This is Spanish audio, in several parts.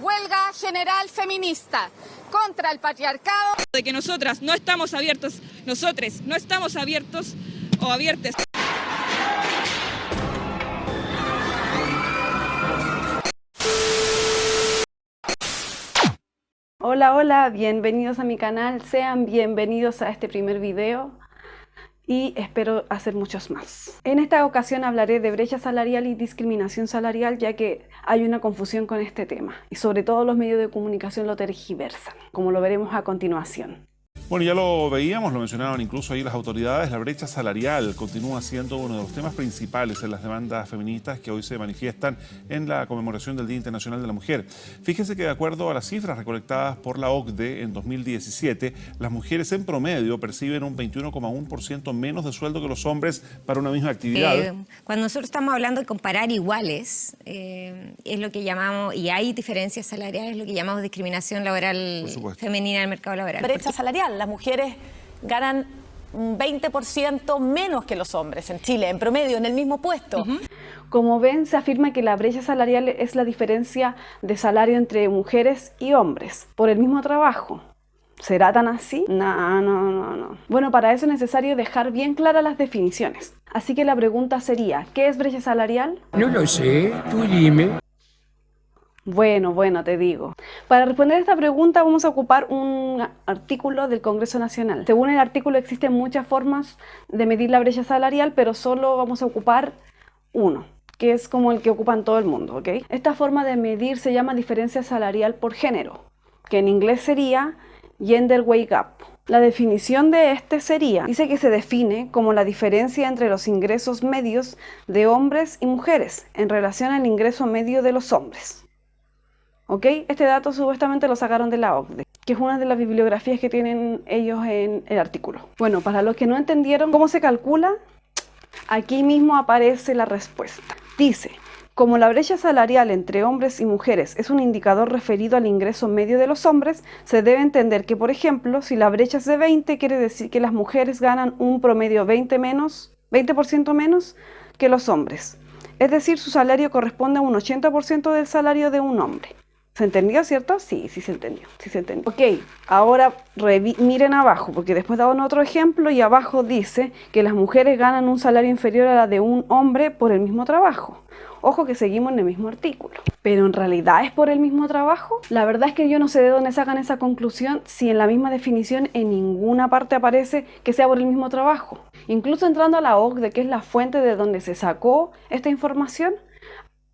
Huelga general feminista contra el patriarcado. De que nosotras no estamos abiertos, nosotres no estamos abiertos o abiertes. Hola, hola, bienvenidos a mi canal, sean bienvenidos a este primer video y espero hacer muchos más. En esta ocasión hablaré de brecha salarial y discriminación salarial, ya que hay una confusión con este tema y sobre todo los medios de comunicación lo tergiversan, como lo veremos a continuación. Bueno, ya lo veíamos, lo mencionaban incluso ahí las autoridades, la brecha salarial continúa siendo uno de los temas principales en las demandas feministas que hoy se manifiestan en la conmemoración del Día Internacional de la Mujer. Fíjense que de acuerdo a las cifras recolectadas por la OCDE en 2017, las mujeres en promedio perciben un 21,1% menos de sueldo que los hombres para una misma actividad. Cuando nosotros estamos hablando de comparar iguales, es lo que llamamos, y hay diferencias salariales, es lo que llamamos discriminación laboral femenina en el mercado laboral. Brecha salarial. Las mujeres ganan un 20% menos que los hombres en Chile, en promedio, en el mismo puesto. Como ven, se afirma que la brecha salarial es la diferencia de salario entre mujeres y hombres por el mismo trabajo. ¿Será tan así? No. Bueno, para eso es necesario dejar bien claras las definiciones. Así que la pregunta sería, ¿qué es brecha salarial? No lo sé, tú dime. Bueno, te digo. Para responder esta pregunta vamos a ocupar un artículo del Congreso Nacional. Según el artículo existen muchas formas de medir la brecha salarial, pero solo vamos a ocupar uno, que es como el que ocupan todo el mundo, ¿ok? Esta forma de medir se llama diferencia salarial por género, que en inglés sería Gender Wage Gap. La definición de este dice que se define como la diferencia entre los ingresos medios de hombres y mujeres en relación al ingreso medio de los hombres. ¿Ok? Este dato supuestamente lo sacaron de la OCDE, que es una de las bibliografías que tienen ellos en el artículo. Bueno, para los que no entendieron cómo se calcula, aquí mismo aparece la respuesta. Dice, como la brecha salarial entre hombres y mujeres es un indicador referido al ingreso medio de los hombres, se debe entender que, por ejemplo, si la brecha es de 20, quiere decir que las mujeres ganan un promedio 20% menos que los hombres. Es decir, su salario corresponde a un 80% del salario de un hombre. ¿Se entendió, cierto? Sí se entendió. Ok, ahora miren abajo, porque después daban otro ejemplo y abajo dice que las mujeres ganan un salario inferior a la de un hombre por el mismo trabajo. Ojo que seguimos en el mismo artículo. ¿Pero en realidad es por el mismo trabajo? La verdad es que yo no sé de dónde sacan esa conclusión si en la misma definición en ninguna parte aparece que sea por el mismo trabajo. Incluso entrando a la OCDE, que es la fuente de donde se sacó esta información,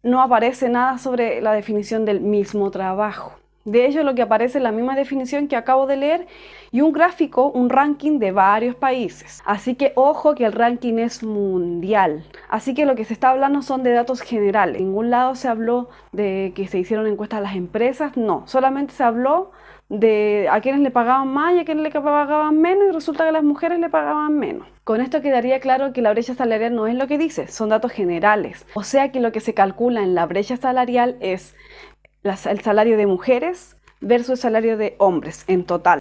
no aparece nada sobre la definición del mismo trabajo. De hecho, lo que aparece es la misma definición que acabo de leer y un gráfico, un ranking de varios países. Así que ojo que el ranking es mundial. Así que lo que se está hablando son de datos generales. En ningún lado se habló de que se hicieron encuestas a las empresas, no. Solamente se habló de a quienes le pagaban más y a quienes le pagaban menos, y resulta que a las mujeres le pagaban menos. Con esto quedaría claro que la brecha salarial no es lo que dice, son datos generales. O sea que lo que se calcula en la brecha salarial es el salario de mujeres versus el salario de hombres en total.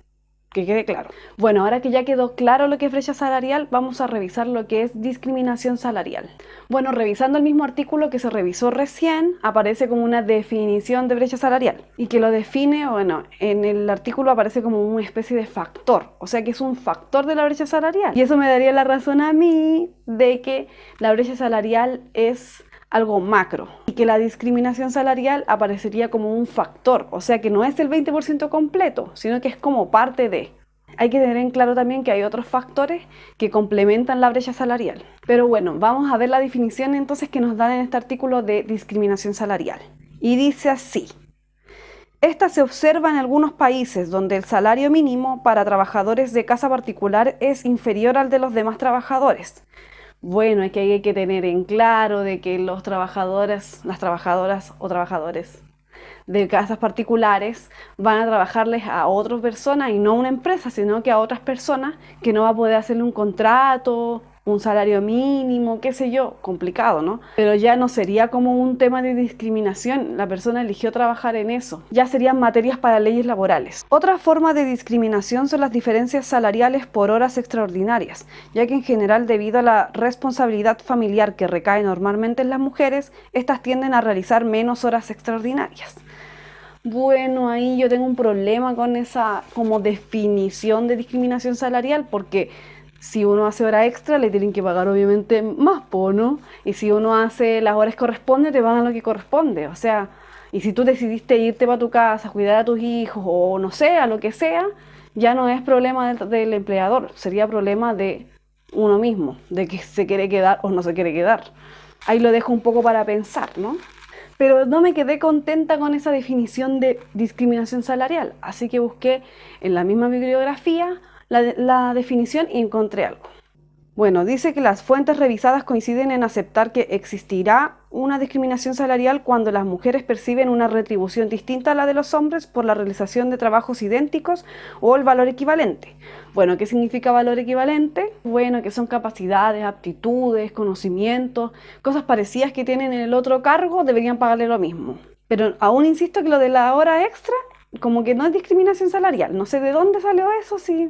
Que quede claro. Bueno, ahora que ya quedó claro lo que es brecha salarial, vamos a revisar lo que es discriminación salarial. Bueno, revisando el mismo artículo que se revisó recién, aparece como una definición de brecha salarial. Y que lo define, bueno, en el artículo aparece como una especie de factor. O sea que es un factor de la brecha salarial. Y eso me daría la razón a mí de que la brecha salarial es algo macro y que la discriminación salarial aparecería como un factor, o sea que no es el 20% completo, sino que es como parte de. Hay que tener en claro también que hay otros factores que complementan la brecha salarial. Pero bueno, vamos a ver la definición entonces que nos dan en este artículo de discriminación salarial. Y dice así: esta se observa en algunos países donde el salario mínimo para trabajadores de casa particular es inferior al de los demás trabajadores. Bueno, es que hay que tener en claro de que las trabajadoras o trabajadores de casas particulares van a trabajarles a otras personas y no a una empresa, sino que a otras personas que no va a poder hacerle un contrato, un salario mínimo, qué sé yo, complicado, ¿no? Pero ya no sería como un tema de discriminación, la persona eligió trabajar en eso, ya serían materias para leyes laborales. Otra forma de discriminación son las diferencias salariales por horas extraordinarias, ya que en general debido a la responsabilidad familiar que recae normalmente en las mujeres, estas tienden a realizar menos horas extraordinarias. Bueno, ahí yo tengo un problema con esa como definición de discriminación salarial, porque si uno hace hora extra le tienen que pagar obviamente más, ¿no? Y si uno hace las horas que corresponde, te pagan lo que corresponde. O sea, y si tú decidiste irte para tu casa, cuidar a tus hijos o no sé, a lo que sea, ya no es problema del empleador, sería problema de uno mismo, de que se quiere quedar o no se quiere quedar. Ahí lo dejo un poco para pensar, ¿no? Pero no me quedé contenta con esa definición de discriminación salarial, así que busqué en la misma bibliografía la definición y encontré algo. Bueno, dice que las fuentes revisadas coinciden en aceptar que existirá una discriminación salarial cuando las mujeres perciben una retribución distinta a la de los hombres por la realización de trabajos idénticos o el valor equivalente. Bueno, ¿qué significa valor equivalente? Bueno, que son capacidades, aptitudes, conocimientos, cosas parecidas que tienen en el otro cargo, deberían pagarle lo mismo. Pero aún insisto que lo de la hora extra, como que no es discriminación salarial. No sé de dónde salió eso, sí.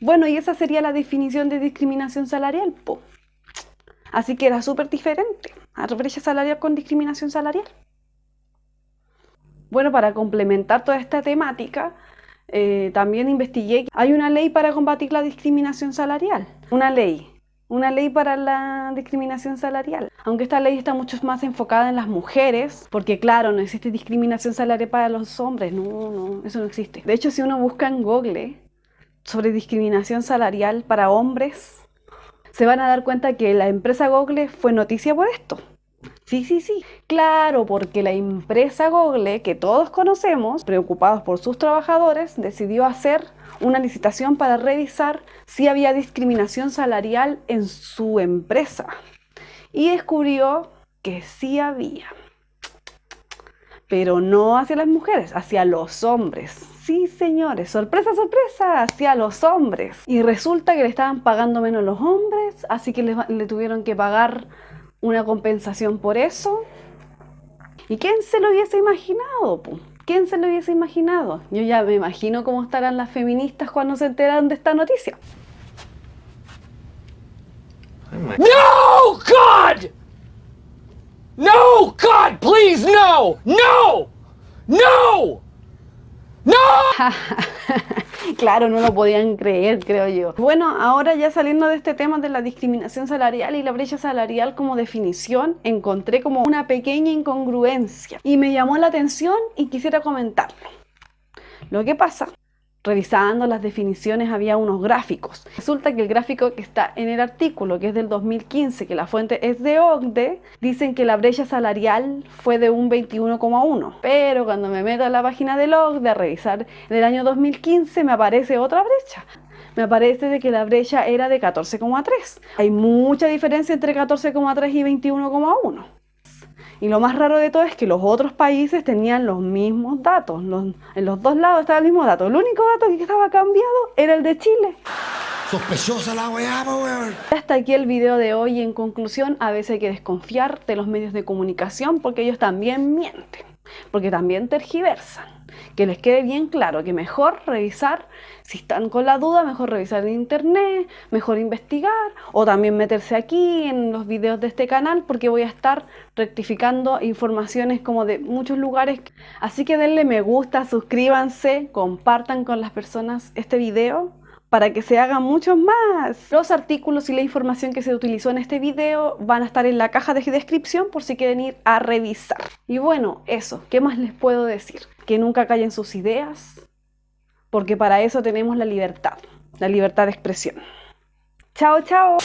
Bueno, y esa sería la definición de discriminación salarial, po. Así que era súper diferente a brecha salarial con discriminación salarial. Bueno, para complementar toda esta temática, también investigué que hay una ley para combatir la discriminación salarial. Una ley para la discriminación salarial. Aunque esta ley está mucho más enfocada en las mujeres, porque claro, no existe discriminación salarial para los hombres, no, eso no existe. De hecho, si uno busca en Google sobre discriminación salarial para hombres, se van a dar cuenta que la empresa Google fue noticia por esto. Sí. Claro, porque la empresa Google, que todos conocemos, preocupados por sus trabajadores, decidió hacer una licitación para revisar si había discriminación salarial en su empresa. Y descubrió que sí había. Pero no hacia las mujeres, hacia los hombres. Sí, señores, sorpresa, sorpresa, hacia los hombres. Y resulta que le estaban pagando menos los hombres, así que le tuvieron que pagar una compensación por eso. ¿Y quién se lo hubiese imaginado, po? ¿Quién se lo hubiese imaginado? Yo ya me imagino cómo estarán las feministas cuando se enteran de esta noticia. No, God! No, God, please, no! No! No! ¡No! Claro, no lo podían creer, creo yo. Bueno, ahora ya saliendo de este tema de la discriminación salarial y la brecha salarial como definición, encontré como una pequeña incongruencia y me llamó la atención y quisiera comentarlo. Lo que pasa, revisando las definiciones había unos gráficos. Resulta que el gráfico que está en el artículo, que es del 2015, que la fuente es de OCDE, dicen que la brecha salarial fue de un 21,1. Pero cuando me meto a la página del OCDE a revisar del año 2015, me aparece otra brecha. Me aparece de que la brecha era de 14,3. Hay mucha diferencia entre 14,3 y 21,1. Y lo más raro de todo es que los otros países tenían los mismos datos. En los dos lados estaba el mismo dato. El único dato que estaba cambiado era el de Chile. Sospechosa la weá, weón. Hasta aquí el video de hoy. En conclusión, a veces hay que desconfiar de los medios de comunicación porque ellos también mienten, porque también tergiversan. Que les quede bien claro que mejor revisar, si están con la duda, mejor revisar en internet, mejor investigar o también meterse aquí en los videos de este canal porque voy a estar rectificando informaciones como de muchos lugares. Así que denle me gusta, suscríbanse, compartan con las personas este video para que se hagan muchos más. Los artículos y la información que se utilizó en este video van a estar en la caja de descripción por si quieren ir a revisar. Y bueno, eso, ¿qué más les puedo decir? Que nunca callen sus ideas, porque para eso tenemos la libertad de expresión. Chao, chao.